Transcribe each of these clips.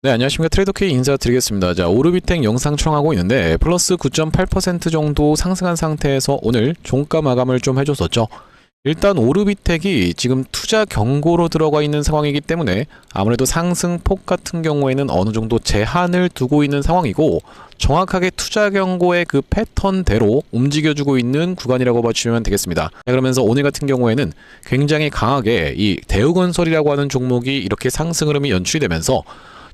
네, 안녕하십니까. 트레이더K 인사드리겠습니다. 자, 오르비텍 영상 촬영하고 있는데 플러스 9.8% 정도 상승한 상태에서 오늘 종가 마감을 좀 해줬었죠. 일단 오르비텍이 지금 투자 경고로 들어가 있는 상황이기 때문에 아무래도 상승폭 같은 경우에는 어느 정도 제한을 두고 있는 상황이고, 정확하게 투자 경고의 그 패턴대로 움직여주고 있는 구간이라고 봐주시면 되겠습니다. 그러면서 오늘 같은 경우에는 굉장히 강하게 이 대우건설이라고 하는 종목이 이렇게 상승 흐름이 연출이 되면서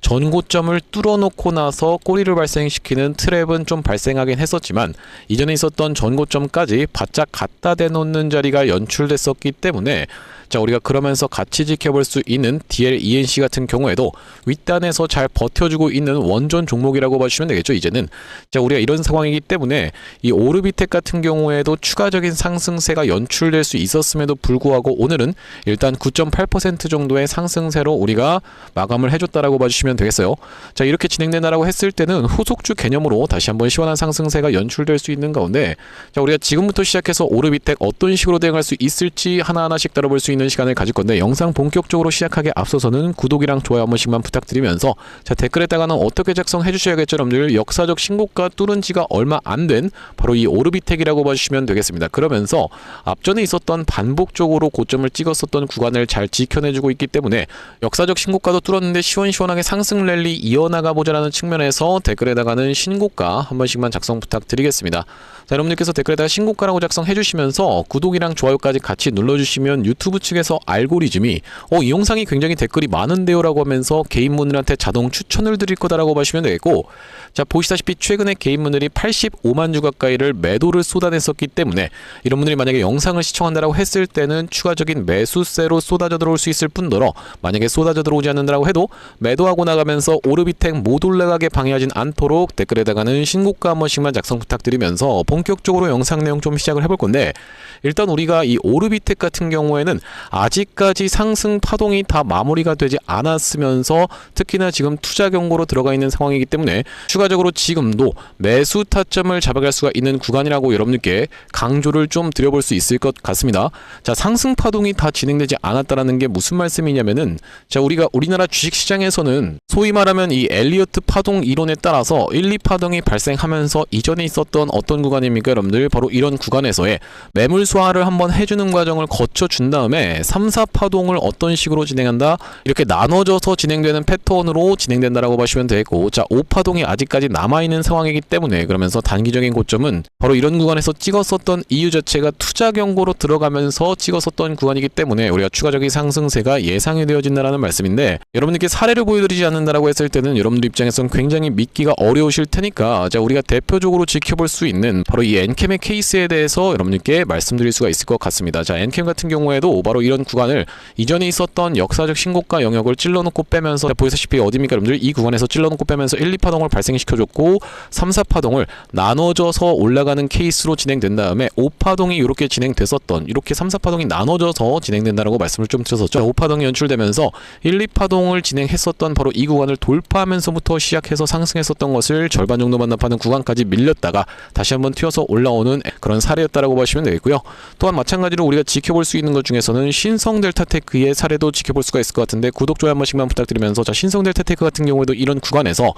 전고점을 뚫어놓고 나서 꼬리를 발생시키는 트랩은 좀 발생하긴 했었지만, 이전에 있었던 전고점까지 바짝 갖다 대놓는 자리가 연출됐었기 때문에, 자, 우리가 그러면서 같이 지켜볼 수 있는 DL-ENC 같은 경우에도 윗단에서 잘 버텨주고 있는 원전 종목이라고 봐주시면 되겠죠. 이제는 자, 우리가 이런 상황이기 때문에 이 오르비텍 같은 경우에도 추가적인 상승세가 연출될 수 있었음에도 불구하고 오늘은 일단 9.8% 정도의 상승세로 우리가 마감을 해줬다라고 봐주시면 되겠어요. 자, 이렇게 진행된다라고 했을 때는 후속주 개념으로 다시 한번 시원한 상승세가 연출될 수 있는 가운데, 자, 우리가 지금부터 시작해서 오르비텍 어떤 식으로 대응할 수 있을지 하나하나씩 다뤄볼 수 있는 시간을 가질 건데, 영상 본격적으로 시작하기 앞서서는 구독이랑 좋아요 한 번씩만 부탁드리면서, 자, 댓글에다가는 어떻게 작성해 주셔야겠죠 여러분들. 역사적 신고가 뚫은 지가 얼마 안 된 바로 이 오르비텍이라고 봐주시면 되겠습니다. 그러면서 앞전에 있었던 반복적으로 고점을 찍었었던 구간을 잘 지켜내주고 있기 때문에 역사적 신고가도 뚫었는데 시원시원하게 상승 랠리 이어나가 보자라는 측면에서 댓글에다가는 신고가 한 번씩만 작성 부탁드리겠습니다. 자, 여러분들께서 댓글에다가 신고가라고 작성해 주시면서 구독이랑 좋아요까지 같이 눌러주시면 유튜브 측에서 알고리즘이 이 영상이 굉장히 댓글이 많은데요 라고 하면서 개인분들한테 자동 추천을 드릴 거다라고 보시면 되겠고, 자, 보시다시피 최근에 개인분들이 85만 주 가까이를 매도를 쏟아냈었기 때문에 이런 분들이 만약에 영상을 시청한다라고 했을 때는 추가적인 매수세로 쏟아져 들어올 수 있을 뿐더러, 만약에 쏟아져 들어오지 않는다라고 해도 매도하고 나가면서 오르비텍 못 올라가게 방해하진 않도록 댓글에다가는 신고가 한 번씩만 작성 부탁드리면서 본격적으로 영상 내용 좀 시작을 해볼 건데, 일단 우리가 이 오르비텍 같은 경우에는 아직까지 상승 파동이 다 마무리가 되지 않았으면서 특히나 지금 투자 경고로 들어가 있는 상황이기 때문에 추가적으로 지금도 매수 타점을 잡아갈 수가 있는 구간이라고 여러분들께 강조를 좀 드려볼 수 있을 것 같습니다. 자, 상승 파동이 다 진행되지 않았다라는 게 무슨 말씀이냐면은, 자, 우리가 우리나라 주식시장에서는 소위 말하면 이 엘리어트 파동 이론에 따라서 1, 2파동이 발생하면서 이전에 있었던 어떤 구간입니까 여러분들? 바로 이런 구간에서의 매물 소화를 한번 해주는 과정을 거쳐준 다음에 3, 4파동을 어떤 식으로 진행한다? 이렇게 나눠져서 진행되는 패턴으로 진행된다라고 보시면 되고, 자, 5파동이 아직까지 남아있는 상황이기 때문에 그러면서 단기적인 고점은 바로 이런 구간에서 찍었었던 이유 자체가 투자 경고로 들어가면서 찍었었던 구간이기 때문에 우리가 추가적인 상승세가 예상이 되어진다라는 말씀인데, 여러분들께 사례를 보여드리지 않는다라고 했을 때는 여러분들 입장에서는 굉장히 믿기가 어려우실 테니까, 자, 우리가 대표적으로 지켜볼 수 있는 바로 이 엔캠의 케이스에 대해서 여러분들께 말씀드릴 수가 있을 것 같습니다. 자, 엔캠 같은 경우에도 바로 이런 구간을 이전에 있었던 역사적 신고가 영역을 찔러놓고 빼면서, 자, 보시다시피 어디입니까 여러분들? 이 구간에서 찔러놓고 빼면서 1, 2파동을 발생시켜줬고 3, 4파동을 나눠져서 올라가는 케이스로 진행된 다음에 5파동이 이렇게 진행됐었던, 이렇게 3, 4파동이 나눠져서 진행된다라고 말씀을 좀 드렸었죠. 5파동이 연출되면서 1, 2파동을 진행했었던 바로 이 구간을 돌파하면서부터 시작해서 상승했었던 것을 절반 정도 반납하는 구간까지 밀렸다가 다시 한번 튀어서 올라오는 그런 사례였다라고 보시면 되겠고요. 또한 마찬가지로 우리가 지켜볼 수 있는 것 중에서는 신성델타테크의 사례도 지켜볼 수가 있을 것 같은데, 구독, 좋아요 한 번씩만 부탁드리면서, 자, 신성델타테크 같은 경우에도 이런 구간에서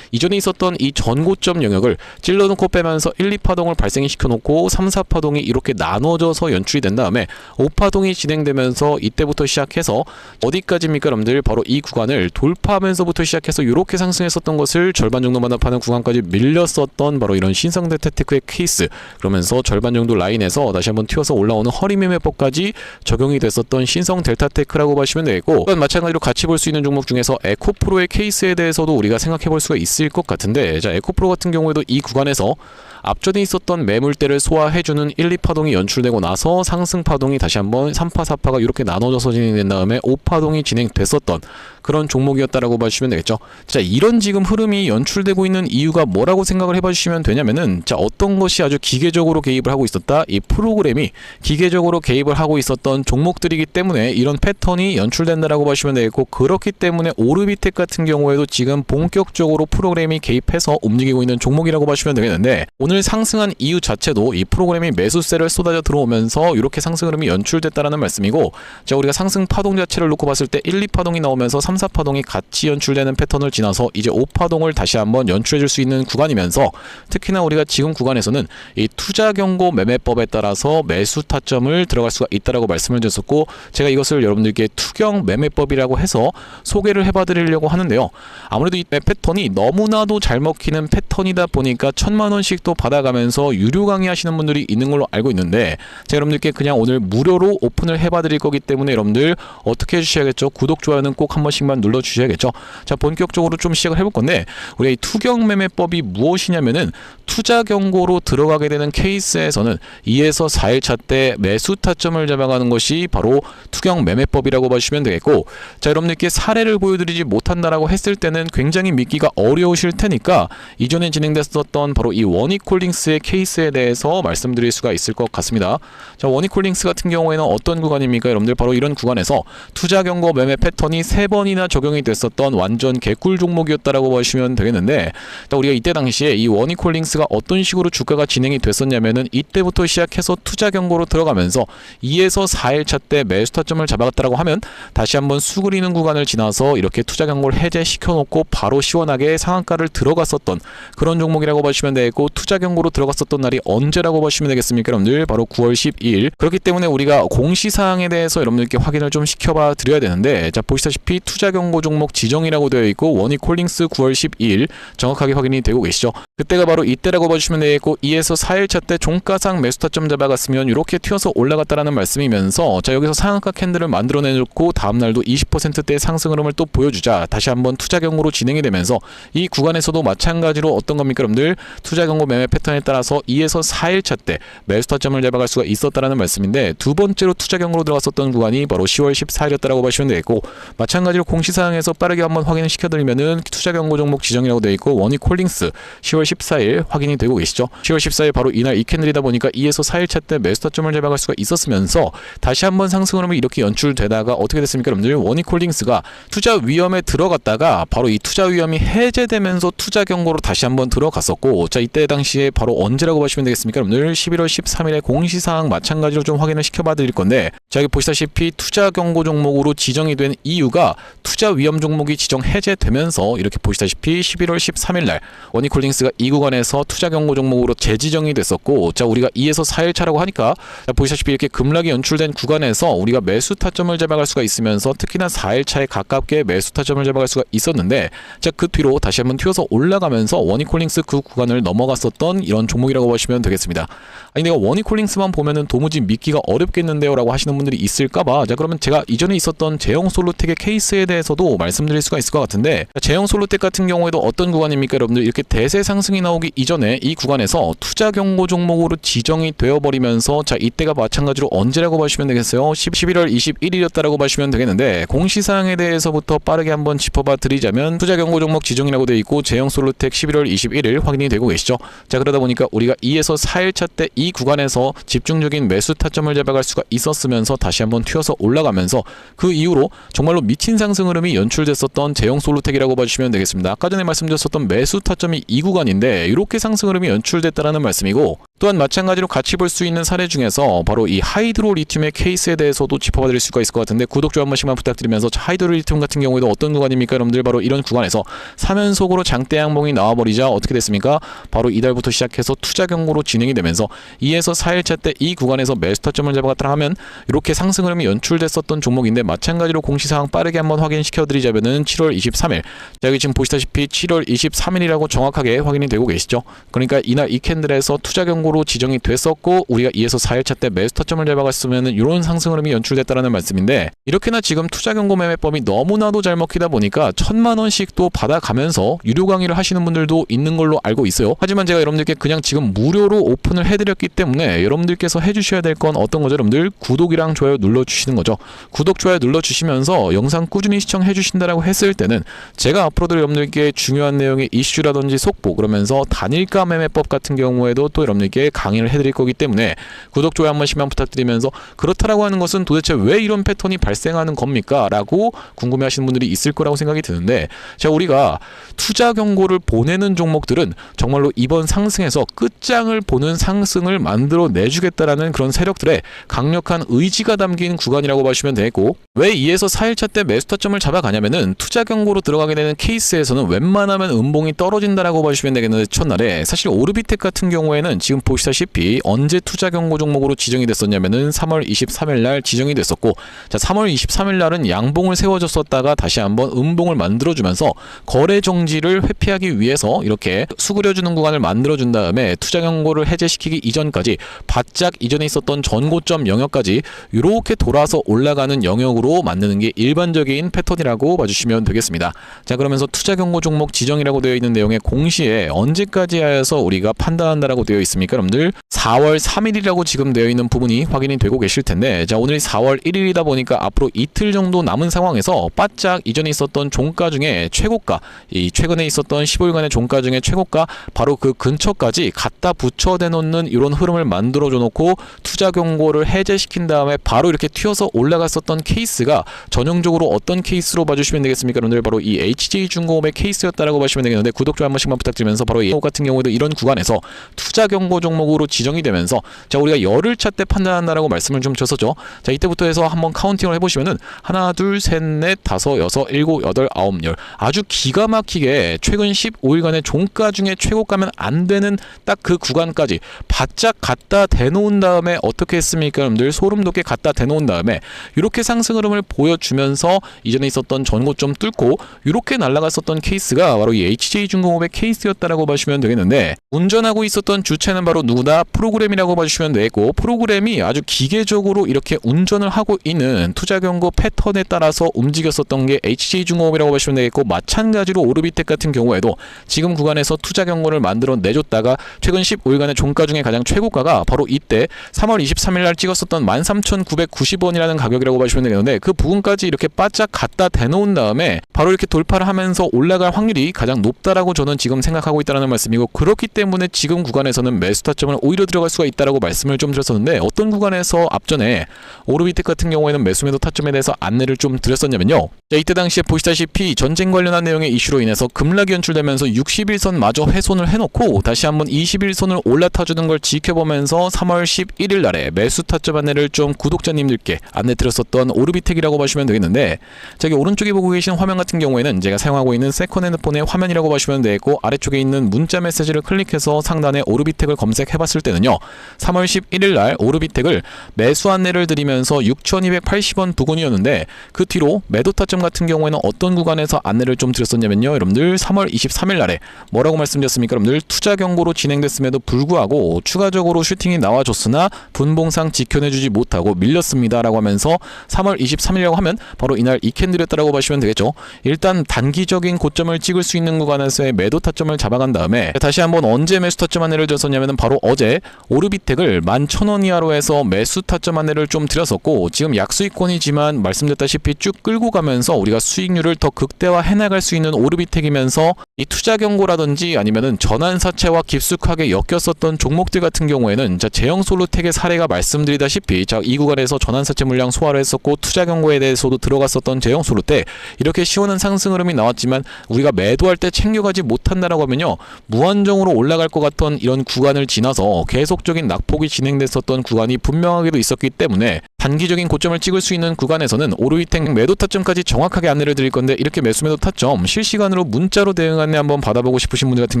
이전에 있었던 이 전고점 영역을 찔러놓고 빼면서 1, 2파동을 발생시켜놓고 3, 4파동이 이렇게 나눠져서 연출이 된 다음에 5파동이 진행되면서 이때부터 시작해서 어디까지입니까 여러분들? 바로 이 구간을 돌파하면서부터 시작해서 이렇게 상승했었던 것을 절반 정도 반납하는 구간까지 밀렸었던 바로 이런 신성델타테크의 케이스, 그러면서 절반 정도 라인에서 다시 한번 튀어서 올라오는 허리매매법까지 적용이 됐었던 신성델타테크라고 보시면 되고, 또한 마찬가지로 같이 볼 수 있는 종목 중에서 에코프로의 케이스에 대해서도 우리가 생각해 볼 수가 있을 것 같은데, 자, 에코프로 같은 경우에도 이 구간에서 앞전에 있었던 매물대를 소화해주는 1, 2파동이 연출되고 나서 상승파동이 다시 한번 3파, 4파가 이렇게 나눠져서 진행된 다음에 5파동이 진행됐었던 그런 종목이었다라고 봐주시면 되겠죠. 자, 이런 지금 흐름이 연출되고 있는 이유가 뭐라고 생각을 해봐주시면 되냐면은, 자, 어떤 것이 것이 아주 기계적으로 개입을 하고 있었다. 이 프로그램이 기계적으로 개입을 하고 있었던 종목들이기 때문에 이런 패턴이 연출된다라고 보시면 되겠고, 그렇기 때문에 오르비텍 같은 경우에도 지금 본격적으로 프로그램이 개입해서 움직이고 있는 종목이라고 보시면 되겠는데, 오늘 상승한 이유 자체도 이 프로그램이 매수세를 쏟아져 들어오면서 이렇게 상승 흐름이 연출됐다라는 말씀이고, 자, 우리가 상승 파동 자체를 놓고 봤을 때 1, 2파동이 나오면서 3, 4파동이 같이 연출되는 패턴을 지나서 이제 5파동을 다시 한번 연출해 줄 수 있는 구간이면서, 특히나 우리가 지금 구간에서는 이 투자 경고 매매법에 따라서 매수 타점을 들어갈 수가 있다라고 말씀을 드렸었고, 제가 이것을 여러분들께 투경 매매법이라고 해서 소개를 해봐 드리려고 하는데요. 아무래도 이 패턴이 너무나도 잘 먹히는 패턴이다 보니까 1000만 원씩 또 받아가면서 유료 강의 하시는 분들이 있는 걸로 알고 있는데, 제가 여러분들께 그냥 오늘 무료로 오픈을 해봐 드릴 거기 때문에 여러분들 어떻게 해주셔야겠죠? 구독, 좋아요는 꼭 한 번씩만 눌러 주셔야겠죠? 자, 본격적으로 좀 시작을 해볼 건데, 우리가 이 투경 매매법이 무엇이냐면은 투자 경고로 들어가게 되는 케이스에서는 2에서 4일차 때 매수 타점을 잡아가는 것이 바로 투경 매매법이라고 보시면 되겠고, 자, 여러분들께 사례를 보여드리지 못한다라고 했을 때는 굉장히 믿기가 어려우실 테니까 이전에 진행됐었던 바로 이 원익홀딩스의 케이스에 대해서 말씀드릴 수가 있을 것 같습니다. 자, 원익홀딩스 같은 경우에는 어떤 구간입니까? 여러분들 바로 이런 구간에서 투자 경고 매매 패턴이 3번이나 적용이 됐었던 완전 개꿀 종목이었다라고 보시면 되겠는데, 우리가 이때 당시에 이 원익홀딩스가 어떤 식으로 주가가 진행이 됐었냐면은 이때부터 시작해서 투자 경고로 들어가면서 2에서 4일차 때 매수 타점을 잡아갔다라고 하면 다시 한번 수그리는 구간을 지나서 이렇게 투자 경고를 해제시켜 놓고 바로 시원하게 상한가를 들어갔었던 그런 종목이라고 보시면 되겠고, 투자 경고로 들어갔었던 날이 언제라고 보시면 되겠습니까? 여러분들 바로 9월 12일. 그렇기 때문에 우리가 공시사항에 대해서 여러분들께 확인을 좀 시켜봐 드려야 되는데, 자, 보시다시피 투자 경고 종목 지정이라고 되어 있고 원익홀딩스 9월 12일 정확하게 확인이 되고 계시죠? 그때가 바로 이때라고 봐주시면 되겠고, 2에서 4일차 때 종가상 매수 타점 잡아갔으면 이렇게 튀어서 올라갔다라는 말씀이면서, 자, 여기서 상한가 캔들을 만들어내놓고 다음날도 20%대의 상승 흐름을 또 보여주자 다시 한번 투자 경고로 진행이 되면서 이 구간에서도 마찬가지로 어떤 겁니까 여러분들? 투자 경고 매매 패턴에 따라서 2에서 4일차 때 매수 타점을 잡아갈 수가 있었다라는 말씀인데, 두 번째로 투자 경고로 들어갔었던 구간이 바로 10월 14일이었다라고 보시면 되겠고, 마찬가지로 공시사항에서 빠르게 한번 확인을 시켜드리면은 투자 경고 종목 지정이라고 되어 있고 원익홀딩스 10월 14일 확인이 되고 계시죠? 10월 14일 바로 이날 이 캔들이다 보니까 2에서 4일차 때 매수 타점을 잡아갈 수가 있었으면서 다시 한번 상승 흐름이 이렇게 연출되다가 어떻게 됐습니까 여러분들? 원익홀딩스가 투자 위험에 들어갔다가 바로 이 투자 위험이 해제되면서 투자 경고로 다시 한번 들어갔었고, 자, 이때 당시에 바로 언제라고 보시면 되겠습니까 여러분들? 11월 13일에 공시사항 마찬가지로 좀 확인을 시켜봐 드릴 건데, 자, 여기 보시다시피 투자 경고 종목으로 지정이 된 이유가 투자 위험 종목이 지정 해제되면서 이렇게 보시다시피 11월 13일 날 원익홀딩스가 이 구간에서 투자 경고 종목으로 재지정이 됐었고, 자, 우리가 2에서 4일차라고 하니까, 자, 보시다시피 이렇게 급락이 연출된 구간에서 우리가 매수 타점을 잡아갈 수가 있으면서 특히나 4일차에 가깝게 매수 타점을 잡아갈 수가 있었는데, 자, 그 뒤로 다시 한번 튀어서 올라가면서 원익홀딩스 그 구간을 넘어갔었던 이런 종목이라고 보시면 되겠습니다. 아니, 내가 원익홀딩스만 보면은 도무지 믿기가 어렵겠는데요 라고 하시는 분들이 있을까봐, 자, 그러면 제가 이전에 있었던 제형솔루텍의 케이스에 대해서도 말씀드릴 수가 있을 것 같은데, 제형솔루텍 같은 경우에도 어떤 구간입니까 여러분들? 이렇게 대세 상승이 나오기 이전에 이 구간에서 투자 경고 종목으로 지정이 되어버리면서, 자, 이때가 마찬가지로 언제라고 보시면 되겠어요? 11월 21일이었다라고 보시면 되겠는데, 공시사항에 대해서부터 빠르게 한번 짚어봐 드리자면 투자 경고 종목 지정이라고 되어 있고 제형솔루텍 11월 21일 확인이 되고 계시죠? 자, 그러다 보니까 우리가 2에서 4일차 때 이 구간에서 집중적인 매수 타점을 잡아갈 수가 있었으면서 다시 한번 튀어서 올라가면서 그 이후로 정말로 미친 상승 흐름이 연출됐었던 제형솔루텍이라고 봐주시면 되겠습니다. 아까 전에 말씀드렸었던 매수 타점이 이 구간인데 이렇게 상승 흐름이 연출됐다라는 말씀이고, 또한 마찬가지로 같이 볼 수 있는 사례 중에서 바로 이 하이드로 리튬의 케이스에 대해서도 짚어봐 드릴 수가 있을 것 같은데, 구독, 좋아요 한 번씩만 부탁드리면서, 하이드로 리튬 같은 경우에도 어떤 구간입니까 여러분들? 바로 이런 구간에서 3연속으로 장대 양봉이 나와버리자 어떻게 됐습니까? 바로 이달부터 시작해서 투자 경고로 진행이 되면서 2에서 4일차 때 이 구간에서 매수 타점을 잡아갔다 하면 이렇게 상승 흐름이 연출됐었던 종목인데, 마찬가지로 공시사항 빠르게 한번 확인시켜 드리자면은 7월 23일, 자, 여기 지금 보시다시피 7월 23일이라고 정확하게 확인이 되고 계시죠? 그러니까 이날 이 캔들에서 투자 경고로 지정이 됐었고, 우리가 2에서 4일차 때 매수 타점을 잡아갔으면 이런 상승 흐름이 연출됐다라는 말씀인데, 이렇게나 지금 투자 경고 매매법이 너무나도 잘 먹히다 보니까 1000만 원씩 또 받아가면서 유료 강의를 하시는 분들도 있는 걸로 알고 있어요. 하지만 제가 여러분들께 그냥 지금 무료로 오픈을 해드렸기 때문에 여러분들께서 해주셔야 될 건 어떤 거죠? 여러분들 구독이랑 좋아요 눌러주시는 거죠. 구독, 좋아요 눌러주시면서 영상 꾸준히 시청해 주신다라고 했을 때는 제가 앞으로도 여러분들께 중요한 내용의 이슈라든지 속보, 그러면서 단일가 매매법 같은 경우에도 또 여러분들께 강의를 해드릴 거기 때문에 구독, 좋아요 한 번씩만 부탁드리면서, 그렇다라고 하는 것은 도대체 왜 이런 패턴이 발생하는 겁니까? 라고 궁금해 하시는 분들이 있을 거라고 생각이 드는데, 자, 우리가 투자 경고를 보내는 종목들은 정말로 이번 상승에서 끝장을 보는 상승을 만들어 내주겠다라는 그런 세력들의 강력한 의지가 담긴 구간이라고 보시면 되겠고, 왜 2에서 4일차 때 매수 타점을 잡아가냐면은 투자 경고로 들어가게 되는 케이스에서는 웬만하면 음봉이 떨어진다라고 보시면 되겠는데, 첫날에 사실 오르비텍 같은 경우에는 지금 보시다시피 언제 투자 경고 종목으로 지정이 됐었냐면은 3월 23일 날 지정이 됐었고, 자, 3월 23일 날은 양봉을 세워줬었다가 다시 한번 음봉을 만들어주면서 거래 정지를 회피하기 위해서 이렇게 수그려주는 구간을 만들어준 다음에 투자 경고를 해제시키기 이전까지 바짝 이전에 있었던 전고점 영역까지 이렇게 돌아서 올라가는 영역으로 만드는 게 일반적인 패턴이라고 봐주시면 되겠습니다. 자, 그러면서 투자 경고 종목 지정이라고 되어 있는 내용에 공시에 언제까지 하여서 우리가 판단한다라고 되어 있습니까? 여러분들 4월 3일이라고 지금 되어 있는 부분이 확인이 되고 계실 텐데, 자, 오늘 4월 1일이다 보니까 앞으로 이틀 정도 남은 상황에서 바짝 이전에 있었던 종가 중에 최고가, 이 최근에 있었던 15일간의 종가 중에 최고가 바로 그 근처까지 갖다 붙여대 놓는 이런 흐름을 만들어줘 놓고 투자 경고를 해제시킨 다음에 바로 이렇게 튀어서 올라갔었던 케이스가 전형적으로 어떤 케이스로 봐주시면 되겠습니까? 여러분들 바로 이 HJ중공업의 케이스였다라고 보시면 되겠는데, 구독, 좋아요 한 번씩만 부탁드리면서 바로 이 같은 경우에도 이런 구간에서 투자 경고 종목으로 지정이 되면서, 자, 우리가 열흘차 때 판단한다라고 말씀을 좀 드렸었죠. 자, 이때부터 해서 한번 카운팅을 해보시면은 하나, 둘, 셋, 넷, 다섯, 여섯, 일곱, 여덟, 아홉, 열, 아주 기가 막히게 최근 15일간의 종가 중에 최고가면 안 되는 딱 그 구간까지 바짝 갖다 대놓은 다음에 어떻게 했습니까? 여러분들 소름 돋게 갖다 대놓은 다음에 이렇게 상승 흐름을 보여주면서 이전에 있었던 전고점 뚫고 이렇게 날아갔었던 케이스가 바로 이 HJ중공업의 케이스였다라고 봐주시면 되겠는데, 운전하고 있었던 주체는 바로 누구다? 프로그램이라고 봐주시면 되겠고, 프로그램이 아주 기계적으로 이렇게 운전을 하고 있는 투자 경고 패턴에 따라서 움직였었던 게 HJ중공업이라고 보시면 되겠고, 마찬가지로 오르비텍 같은 경우에도 지금 구간에서 투자 경고를 만들어 내줬다가 최근 15일간의 종가 중에 가장 최고가가 바로 이때 3월 23일 날 찍었었던 13,990원이라는 가격이라고 보시면 되겠는데, 그 부분까지 이렇게 바짝 갖다 대놓은 다음에 바로 이렇게 돌파를 하면서 올라갈 확률이 가장 높다라고 저는 지금 생각하고 있다는 말씀이고, 그렇기 때문에 지금 구간에서는 매수 타점을 오히려 들어갈 수가 있다라고 말씀을 좀 드렸었는데, 어떤 구간에서 앞전에 오르비텍 같은 경우에는 매수 매도 타점에 대해서 안내를 좀 드렸었냐면요. 자, 이때 당시에 보시다시피 전쟁 관련한 내용의 이슈로 인해서 급락이 연출되면서 61선 마저 훼손을 해놓고 다시 한번 21선을 올라타주는 걸 지켜보면서 3월 11일 날에 매수 타점 안내를 좀 구독자님들께 안내 드렸었던 오르비텍이라고 보시면 되겠는데, 저기 오른쪽에 보고 계신 화면 같은 경우에는 제가 사용하고 있는 세컨핸드 폰의 화면이라고 보시면 되겠고, 아래쪽에 있는 문자 메시지를 클릭해서 상단에 오르비텍을 검색해봤을 때는요, 3월 11일 날 오르비텍을 매수 안내를 드리면서 6,280원 부근이었는데, 그 뒤로 매도 타점 같은 경우에는 어떤 구간에서 안내를 좀 드렸었냐면요, 여러분들 3월 23일 날에 뭐라고 말씀드렸습니까? 여러분들 투자 경고로 진행됐음에도 불구하고 추가적으로 슈팅이 나와줬으나 분봉상 지켜내주지 못하고 밀렸습니다 라고 하면서 3월 23일이라고 하면 바로 이날 이 캔들이었다라고 보시면 되겠죠. 일단 단기적인 고점을 찍을 수 있는 구간에서의 매도 타점을 잡아간 다음에 다시 한번 언제 매수 타점 안내를 드렸었냐면 바로 어제 오르비텍을 11,000원 이하로 해서 매수 타점 안내를 좀 드렸었고, 지금 약수익권이지만 말씀드렸다시피 쭉 끌고 가면서 우리가 수익률을 더 극대화해 나갈 수 있는 오르비텍이면서 이 투자 경고라든지 아니면은 전환사채와 깊숙하게 엮였었던 종목들 같은 경우에는, 자, 제형솔루텍의 사례가 말씀드리다시피, 자, 이 구간에서 전환사채 물량 소화를 했었고 투자 경고에 대해서도 들어갔었던 제형솔루텍, 이렇게 시원한 상승 흐름이 나왔지만 우리가 매도할 때 챙겨가지 못한다라고 하면요, 무한정으로 올라갈 것 같던 이런 구간을 지나서 계속적인 낙폭이 진행됐었던 구간이 분명하게도 있었기 때문에 단기적인 고점을 찍을 수 있는 구간에서는 오르비텍 매도 타점까지 정확하게 안내를 드릴 건데, 이렇게 매수 매도 타점 실시간으로 문자로 대응 안내 한번 받아보고 싶으신 분들 같은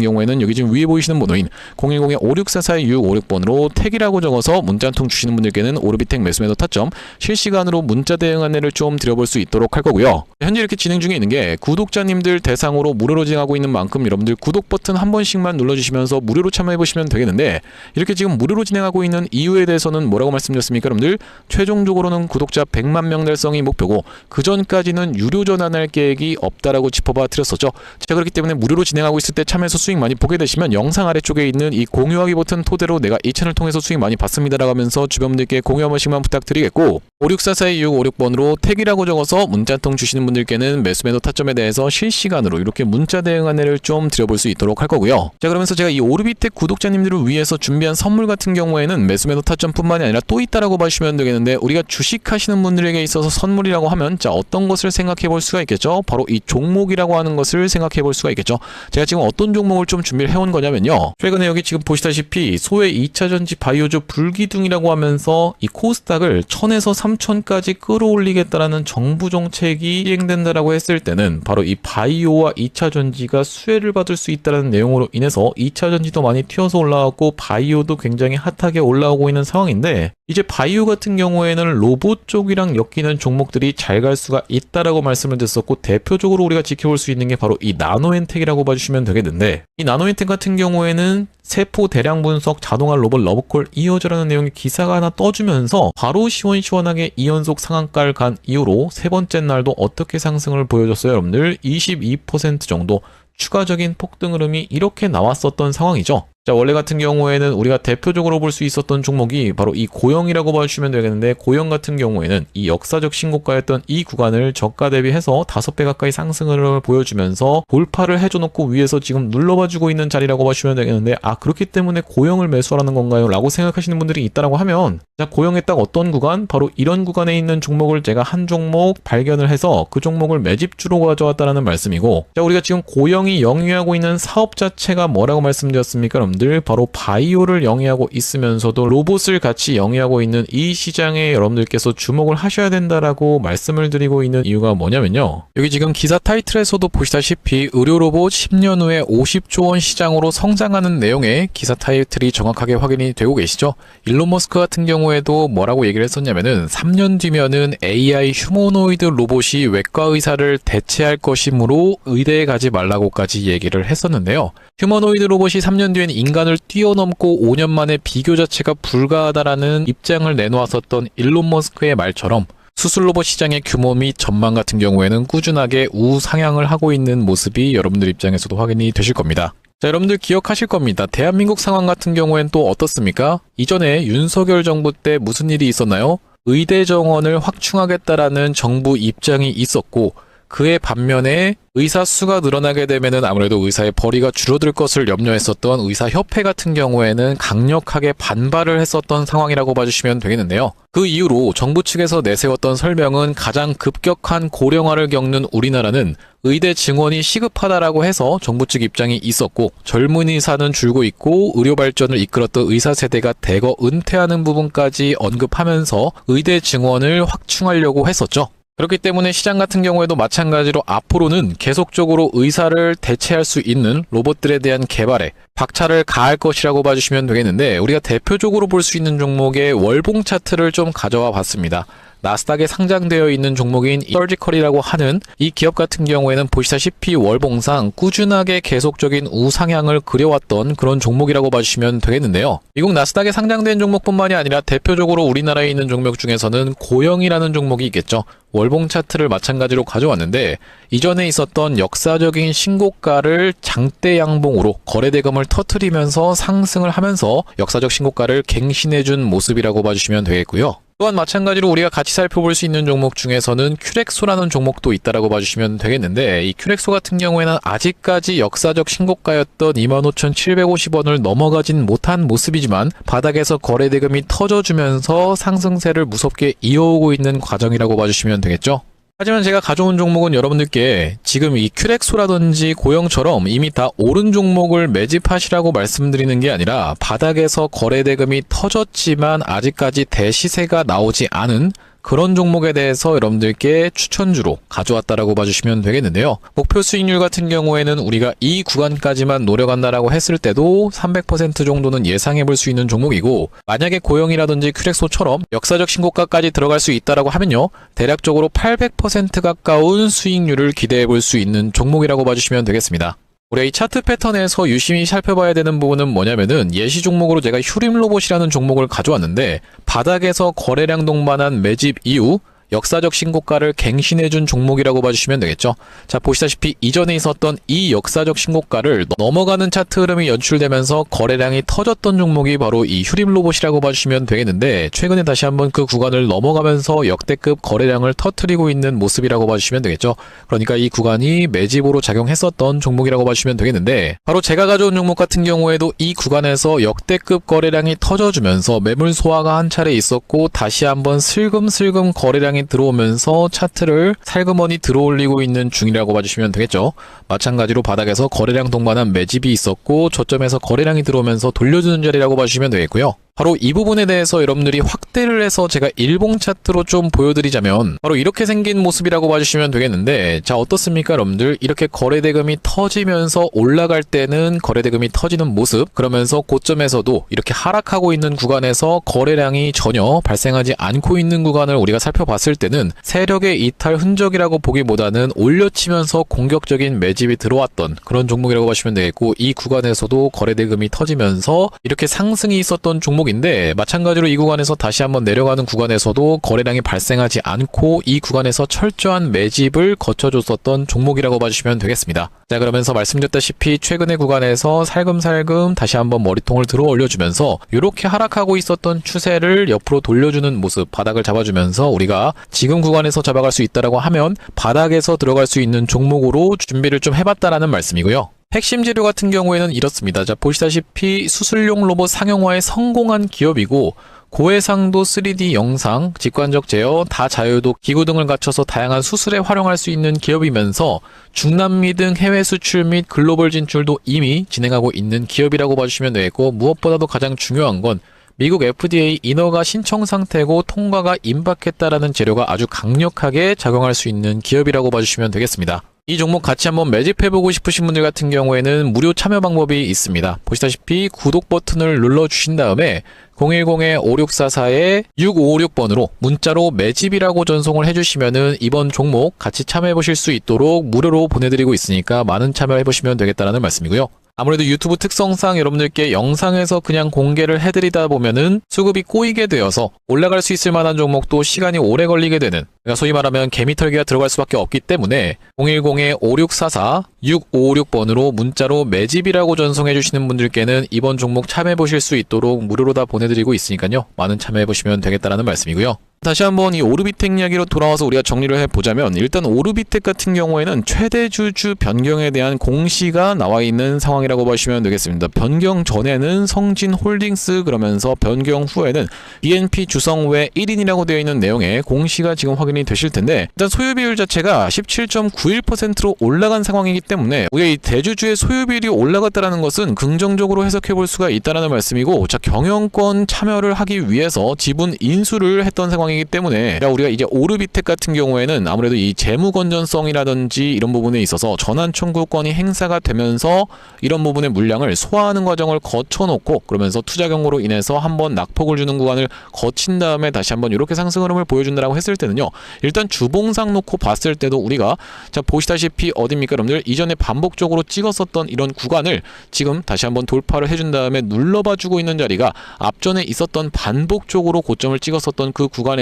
경우에는 여기 지금 위에 보이시는 번호인 010-5644-656번으로 택이라고 적어서 문자 한 통 주시는 분들께는 오르비텍 매수 매도 타점 실시간으로 문자 대응 안내를 좀 드려볼 수 있도록 할 거고요. 현재 이렇게 진행 중에 있는 게 구독자님들 대상으로 무료로 진행하고 있는 만큼 여러분들 구독 버튼 한 번씩만 눌러주시면서 무료로 참여해 보시면 되겠는데, 이렇게 지금 무료로 진행하고 있는 이유에 대해서는 뭐라고 말씀드렸습니까? 여러분들 최종 최종적으로는 구독자 100만 명 달성이 목표고 그 전까지는 유료 전환할 계획이 없다라고 짚어봐 드렸었죠. 자, 그렇기 때문에 무료로 진행하고 있을 때 참여해서 수익 많이 보게 되시면 영상 아래쪽에 있는 이 공유하기 버튼 토대로 내가 이 채널 통해서 수익 많이 봤습니다라고 하면서 주변 분들께 공유 한 번씩만 부탁드리겠고, 564425656번으로 택이라고 적어서 문자 한 통 주시는 분들께는 매수매도 타점에 대해서 실시간으로 이렇게 문자 대응 안내를 좀 드려볼 수 있도록 할 거고요. 자, 그러면서 제가 이 오르비텍 구독자님들을 위해서 준비한 선물 같은 경우에는 매수매도 타점뿐만이 아니라 또 있다라고 봐주시면 되겠는데, 우리가 주식하시는 분들에게 있어서 선물이라고 하면 자, 어떤 것을 생각해 볼 수가 있겠죠? 바로 이 종목이라고 하는 것을 생각해 볼 수가 있겠죠. 제가 지금 어떤 종목을 좀 준비를 해온 거냐면요, 최근에 여기 지금 보시다시피 소외 2차전지 바이오주 불기둥이라고 하면서 이 코스닥을 1000에서 3000까지 끌어올리겠다라는 정부 정책이 시행된다라고 했을 때는 바로 이 바이오와 2차전지가 수혜를 받을 수 있다는 내용으로 인해서 2차전지도 많이 튀어서 올라왔고 바이오도 굉장히 핫하게 올라오고 있는 상황인데, 이제 바이오 같은 경우에는 로봇 쪽이랑 엮이는 종목들이 잘 갈 수가 있다라고 말씀을 드렸었고, 대표적으로 우리가 지켜볼 수 있는 게 바로 이 나노엔텍이라고 봐주시면 되겠는데, 이 나노엔텍 같은 경우에는 세포 대량 분석 자동화 로봇 러브콜 이어져라는 내용의 기사가 하나 떠주면서 바로 시원시원하게 2연속 상한가를 간 이후로 세 번째 날도 어떻게 상승을 보여줬어요? 여러분들 22% 정도 추가적인 폭등 흐름이 이렇게 나왔었던 상황이죠. 자, 원래 같은 경우에는 우리가 대표적으로 볼 수 있었던 종목이 바로 이 고영이라고 봐주시면 되겠는데, 고영 같은 경우에는 이 역사적 신고가였던 이 구간을 저가 대비해서 5배 가까이 상승을 보여주면서 돌파를 해줘놓고 위에서 지금 눌러봐주고 있는 자리라고 봐주시면 되겠는데, 아, 그렇기 때문에 고영을 매수하라는 건가요? 라고 생각하시는 분들이 있다라고 하면, 자, 고영에 딱 어떤 구간? 바로 이런 구간에 있는 종목을 제가 한 종목 발견을 해서 그 종목을 매집주로 가져왔다라는 말씀이고, 자, 우리가 지금 고영이 영위하고 있는 사업 자체가 뭐라고 말씀드렸습니까? 여러분들 바로 바이오를 영위하고 있으면서도 로봇을 같이 영위하고 있는 이 시장에 여러분들께서 주목을 하셔야 된다라고 말씀을 드리고 있는 이유가 뭐냐면요, 여기 지금 기사 타이틀에서도 보시다시피 의료로봇 10년 후에 50조 원 시장으로 성장하는 내용의 기사 타이틀이 정확하게 확인이 되고 계시죠. 일론 머스크 같은 경우에도 뭐라고 얘기를 했었냐면은 3년 뒤면은 AI 휴머노이드 로봇이 외과 의사를 대체할 것이므로 의대에 가지 말라고까지 얘기를 했었는데요. 휴머노이드 로봇이 3년 뒤엔 인간을 뛰어넘고 5년 만에 비교 자체가 불가하다라는 입장을 내놓았었던 일론 머스크의 말처럼 수술 로봇 시장의 규모 및 전망 같은 경우에는 꾸준하게 우상향을 하고 있는 모습이 여러분들 입장에서도 확인이 되실 겁니다. 자, 여러분들 기억하실 겁니다. 대한민국 상황 같은 경우엔 또 어떻습니까? 이전에 윤석열 정부 때 무슨 일이 있었나요? 의대 정원을 확충하겠다라는 정부 입장이 있었고, 그에 반면에 의사 수가 늘어나게 되면은 아무래도 의사의 벌이가 줄어들 것을 염려했었던 의사협회 같은 경우에는 강력하게 반발을 했었던 상황이라고 봐주시면 되겠는데요. 그 이후로 정부 측에서 내세웠던 설명은 가장 급격한 고령화를 겪는 우리나라는 의대 증원이 시급하다라고 해서 정부 측 입장이 있었고, 젊은 의사는 줄고 있고 의료 발전을 이끌었던 의사 세대가 대거 은퇴하는 부분까지 언급하면서 의대 증원을 확충하려고 했었죠. 그렇기 때문에 시장 같은 경우에도 마찬가지로 앞으로는 계속적으로 의사를 대체할 수 있는 로봇들에 대한 개발에 박차를 가할 것이라고 봐주시면 되겠는데, 우리가 대표적으로 볼 수 있는 종목의 월봉 차트를 좀 가져와 봤습니다. 나스닥에 상장되어 있는 종목인 서지컬이라고 하는 이 기업 같은 경우에는 보시다시피 월봉상 꾸준하게 계속적인 우상향을 그려왔던 그런 종목이라고 봐주시면 되겠는데요. 미국 나스닥에 상장된 종목뿐만이 아니라 대표적으로 우리나라에 있는 종목 중에서는 고영이라는 종목이 있겠죠. 월봉 차트를 마찬가지로 가져왔는데, 이전에 있었던 역사적인 신고가를 장대 양봉으로 거래대금을 터트리면서 상승을 하면서 역사적 신고가를 갱신해준 모습이라고 봐주시면 되겠고요. 또한 마찬가지로 우리가 같이 살펴볼 수 있는 종목 중에서는 큐렉소라는 종목도 있다라고 봐주시면 되겠는데, 이 큐렉소 같은 경우에는 아직까지 역사적 신고가였던 25,750원을 넘어가진 못한 모습이지만 바닥에서 거래대금이 터져주면서 상승세를 무섭게 이어오고 있는 과정이라고 봐주시면 되겠죠. 하지만 제가 가져온 종목은 여러분들께 지금 이 큐렉소라든지 고영처럼 이미 다 오른 종목을 매집하시라고 말씀드리는 게 아니라, 바닥에서 거래대금이 터졌지만 아직까지 대시세가 나오지 않은 그런 종목에 대해서 여러분들께 추천주로 가져왔다라고 봐주시면 되겠는데요. 목표 수익률 같은 경우에는 우리가 이 구간까지만 노려간다라고 했을 때도 300% 정도는 예상해 볼 수 있는 종목이고, 만약에 고영이라든지 큐렉소처럼 역사적 신고가까지 들어갈 수 있다라고 하면요, 대략적으로 800% 가까운 수익률을 기대해 볼 수 있는 종목이라고 봐주시면 되겠습니다. 우리가 이 차트 패턴에서 유심히 살펴봐야 되는 부분은 뭐냐면은 예시 종목으로 제가 휴림로봇이라는 종목을 가져왔는데 바닥에서 거래량 동반한 매집 이후 역사적 신고가를 갱신해준 종목이라고 봐주시면 되겠죠. 자, 보시다시피 이전에 있었던 이 역사적 신고가를 넘어가는 차트 흐름이 연출되면서 거래량이 터졌던 종목이 바로 이 휴림로봇이라고 봐주시면 되겠는데 최근에 다시 한번 그 구간을 넘어가면서 역대급 거래량을 터뜨리고 있는 모습이라고 봐주시면 되겠죠. 그러니까 이 구간이 매집으로 작용했었던 종목이라고 봐주시면 되겠는데 바로 제가 가져온 종목 같은 경우에도 이 구간에서 역대급 거래량이 터져주면서 매물 소화가 한 차례 있었고 다시 한번 슬금슬금 거래량이 들어오면서 차트를 살그머니 들어올리고 있는 중이라고 봐주시면 되겠죠. 마찬가지로 바닥에서 거래량 동반한 매집이 있었고 저점에서 거래량이 들어오면서 돌려주는 자리라고 봐주시면 되겠고요. 바로 이 부분에 대해서 여러분들이 확대를 해서 제가 일봉 차트로 좀 보여드리자면 바로 이렇게 생긴 모습이라고 봐주시면 되겠는데 자 어떻습니까 여러분들? 이렇게 거래대금이 터지면서 올라갈 때는 거래대금이 터지는 모습 그러면서 고점에서도 이렇게 하락하고 있는 구간에서 거래량이 전혀 발생하지 않고 있는 구간을 우리가 살펴봤을 때는 세력의 이탈 흔적이라고 보기보다는 올려치면서 공격적인 매집이 들어왔던 그런 종목이라고 보시면 되겠고 이 구간에서도 거래대금이 터지면서 이렇게 상승이 있었던 종목인데 마찬가지로 이 구간에서 다시 한번 내려가는 구간에서도 거래량이 발생하지 않고 이 구간에서 철저한 매집을 거쳐줬었던 종목이라고 봐주시면 되겠습니다. 자 그러면서 말씀드렸다시피 최근의 구간에서 살금살금 다시 한번 머리통을 들어 올려주면서 이렇게 하락하고 있었던 추세를 옆으로 돌려주는 모습 바닥을 잡아주면서 우리가 지금 구간에서 잡아갈 수 있다라고 하면 바닥에서 들어갈 수 있는 종목으로 준비를 좀 해봤다라는 말씀이고요. 핵심 재료 같은 경우에는 이렇습니다. 자 보시다시피 수술용 로봇 상용화에 성공한 기업이고 고해상도 3D 영상, 직관적 제어, 다자유도 기구 등을 갖춰서 다양한 수술에 활용할 수 있는 기업이면서 중남미 등 해외 수출 및 글로벌 진출도 이미 진행하고 있는 기업이라고 봐주시면 되겠고 무엇보다도 가장 중요한 건 미국 FDA 인허가 신청 상태고 통과가 임박했다라는 재료가 아주 강력하게 작용할 수 있는 기업이라고 봐주시면 되겠습니다. 이 종목 같이 한번 매집해보고 싶으신 분들 같은 경우에는 무료 참여 방법이 있습니다. 보시다시피 구독 버튼을 눌러주신 다음에 010-5644-6556번으로 문자로 매집이라고 전송을 해주시면은 이번 종목 같이 참여해보실 수 있도록 무료로 보내드리고 있으니까 많은 참여해보시면 되겠다라는 말씀이고요. 아무래도 유튜브 특성상 여러분들께 영상에서 그냥 공개를 해드리다 보면은 수급이 꼬이게 되어서 올라갈 수 있을 만한 종목도 시간이 오래 걸리게 되는 그러니까 소위 말하면 개미털기가 들어갈 수밖에 없기 때문에 010-5644-6556번으로 문자로 매집이라고 전송해 주시는 분들께는 이번 종목 참여해 보실 수 있도록 무료로 다 보내드리고 있으니까요. 많은 참여해 보시면 되겠다라는 말씀이고요. 다시 한번 이 오르비텍 이야기로 돌아와서 우리가 정리를 해보자면 일단 오르비텍 같은 경우에는 최대 주주 변경에 대한 공시가 나와 있는 상황이라고 보시면 되겠습니다. 변경 전에는 성진홀딩스 그러면서 변경 후에는 BNP 주성외 1인이라고 되어 있는 내용의 공시가 지금 확인이 되실 텐데 일단 소유 비율 자체가 17.91%로 올라간 상황이기 때문에 우리가 이 대주주의 소유 비율이 올라갔다는 것은 긍정적으로 해석해 볼 수가 있다는 말씀이고 자 경영권 참여를 하기 위해서 지분 인수를 했던 상황 이기 때문에 우리가 이제 오르비텍 같은 경우에는 아무래도 이 재무 건전성이라든지 이런 부분에 있어서 전환 청구권이 행사가 되면서 이런 부분의 물량을 소화하는 과정을 거쳐놓고 그러면서 투자 경고로 인해서 한번 낙폭을 주는 구간을 거친 다음에 다시 한번 이렇게 상승 흐름을 보여준다라고 했을 때는요. 일단 주봉상 놓고 봤을 때도 우리가 자 보시다시피 어딥니까 여러분들 이전에 반복적으로 찍었었던 이런 구간을 지금 다시 한번 돌파를 해준 다음에 눌러봐 주고 있는 자리가 앞전에 있었던 반복적으로 고점을 찍었었던 그 구간에서의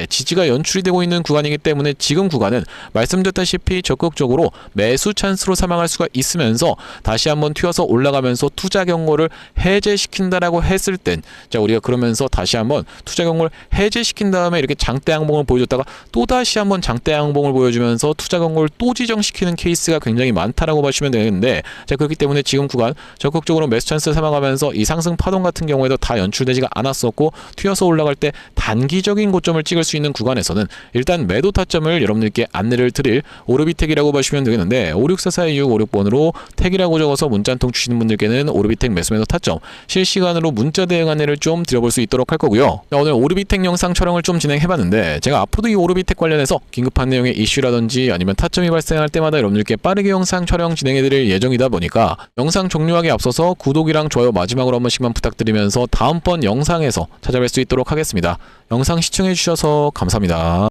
지지가 연출이 되고 있는 구간이기 때문에 지금 구간은 말씀드렸다시피 적극적으로 매수 찬스로 삼아갈 수가 있으면서 다시 한번 튀어서 올라가면서 투자 경고를 해제시킨다라고 했을 땐 자 우리가 그러면서 다시 한번 투자 경고를 해제시킨 다음에 이렇게 장대 양봉을 보여줬다가 또 다시 한번 장대 양봉을 보여주면서 투자 경고를 또 지정시키는 케이스가 굉장히 많다라고 보시면 되는데 자 그렇기 때문에 지금 구간 적극적으로 매수 찬스를 삼아가면서 이 상승 파동 같은 경우에도 다 연출되지가 않았었고 튀어서 올라갈 때 단기적인 고점을 찍을 수 있는 구간에서는 일단 매도 타점을 여러분들께 안내를 드릴 오르비텍이라고 보시면 되겠는데 5644-2656번으로 택이라고 적어서 문자 한 통 주시는 분들께는 오르비텍 매수 매도 타점 실시간으로 문자 대응 안내를 좀 드려볼 수 있도록 할 거고요. 자, 오늘 오르비텍 영상 촬영을 좀 진행해봤는데 제가 앞으로도 이 오르비텍 관련해서 긴급한 내용의 이슈라든지 아니면 타점이 발생할 때마다 여러분들께 빠르게 영상 촬영 진행해드릴 예정이다 보니까 영상 종료하기 앞서서 구독이랑 좋아요 마지막으로 한 번씩만 부탁드리면서 다음번 영상에서 찾아뵐 수 있도록 하겠습니다. 영상 시청해주셔서 감사합니다.